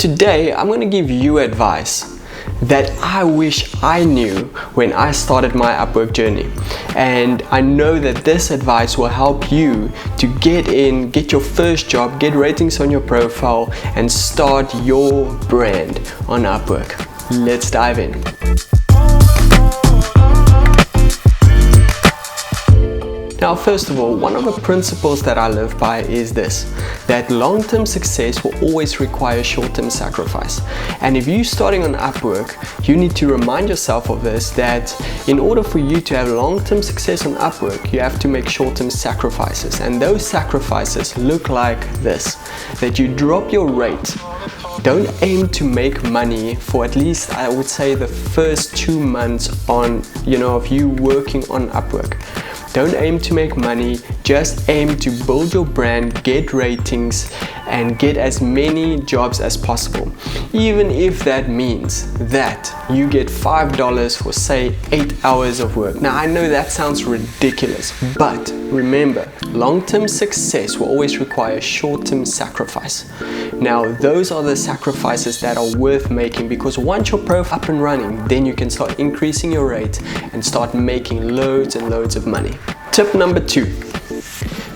today I'm going to give you advice that I wish I knew when I started my Upwork journey, and I know that this advice will help you to get your first job, get ratings on your profile, and start your brand on Upwork. Let's dive in. Now, first of all, one of the principles that I live by is this, that long-term success will always require short-term sacrifice. And if you're starting on Upwork, you need to remind yourself of this, that in order for you to have long-term success on Upwork, you have to make short-term sacrifices. And those sacrifices look like this, that you drop your rate. Don't aim to make money for at least, I would say, the first 2 months of you working on Upwork. Don't aim to make money, just aim to build your brand, get ratings, and get as many jobs as possible. Even if that means that you get $5 for, say, 8 hours of work. Now, I know that sounds ridiculous, but remember, long-term success will always require short-term sacrifice. Now, those are the sacrifices that are worth making, because once your profile up and running, then you can start increasing your rate and start making loads and loads of money. Tip number 2.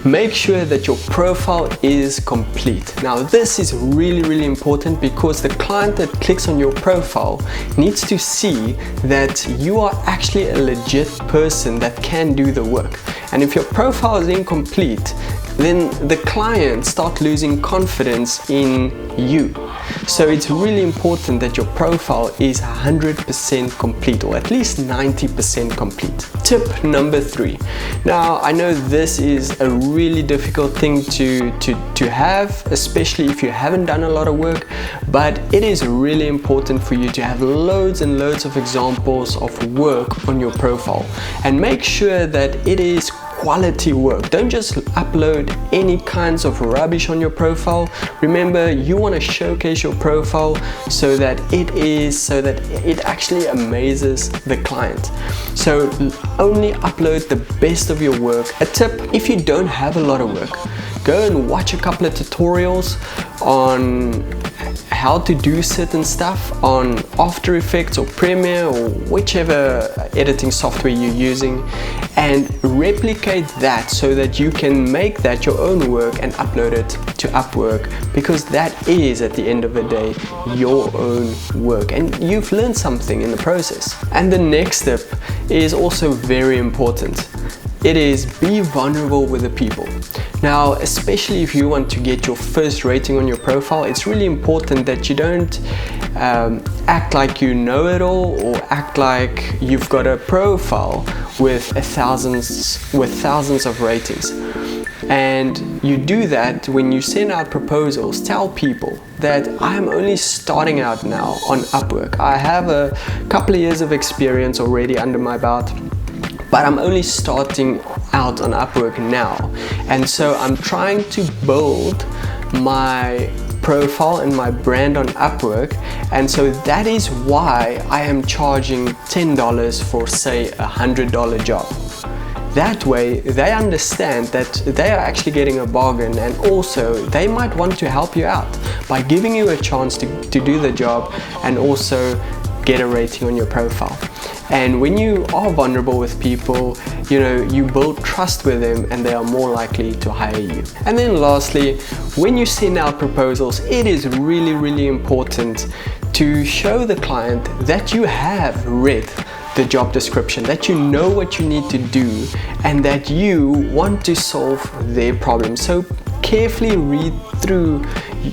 Make sure that your profile is complete. Now, this is really important, because the client that clicks on your profile needs to see that you are actually a legit person that can do the work. And if your profile is incomplete, then the client starts losing confidence in you. So it's really important that your profile is 100% complete, or at least 90% complete. Tip number 3. Now, I know this is a really difficult thing to have, especially if you haven't done a lot of work, but it is really important for you to have loads and loads of examples of work on your profile, and make sure that it is quality work. Don't just upload any kinds of rubbish on your profile. Remember, you want to showcase your profile so that it actually amazes the client. So only upload the best of your work. A tip: if you don't have a lot of work, go and watch a couple of tutorials on how to do certain stuff on After Effects or Premiere or whichever editing software you're using, and replicate that so that you can make that your own work and upload it to Upwork, because that is, at the end of the day, your own work, and you've learned something in the process. And the next step is also very important. It is be vulnerable with the people. Now, especially if you want to get your first rating on your profile, it's really important that you don't act like you know it all, or act like you've got a profile with thousands of ratings. And you do that when you send out proposals. Tell people that I'm only starting out now on Upwork. I have a couple of years of experience already under my belt, but I'm only starting out on Upwork now, and so I'm trying to build my profile and my brand on Upwork, and so that is why I am charging $10 for, say, a $100 job. That way they understand that they are actually getting a bargain, and also they might want to help you out by giving you a chance to do the job and also get a rating on your profile. And when you are vulnerable with people, you build trust with them, and they are more likely to hire you. And then lastly, when you send out proposals, it is really important to show the client that you have read the job description, that you know what you need to do, and that you want to solve their problem. So carefully read through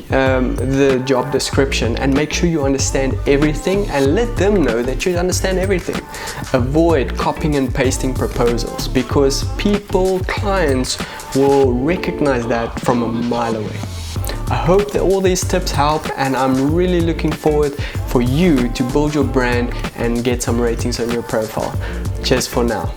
the job description and make sure you understand everything, and let them know that you understand everything. Avoid copying and pasting proposals, because clients will recognize that from a mile away. I hope that all these tips help, and I'm really looking forward for you to build your brand and get some ratings on your profile. Cheers for now.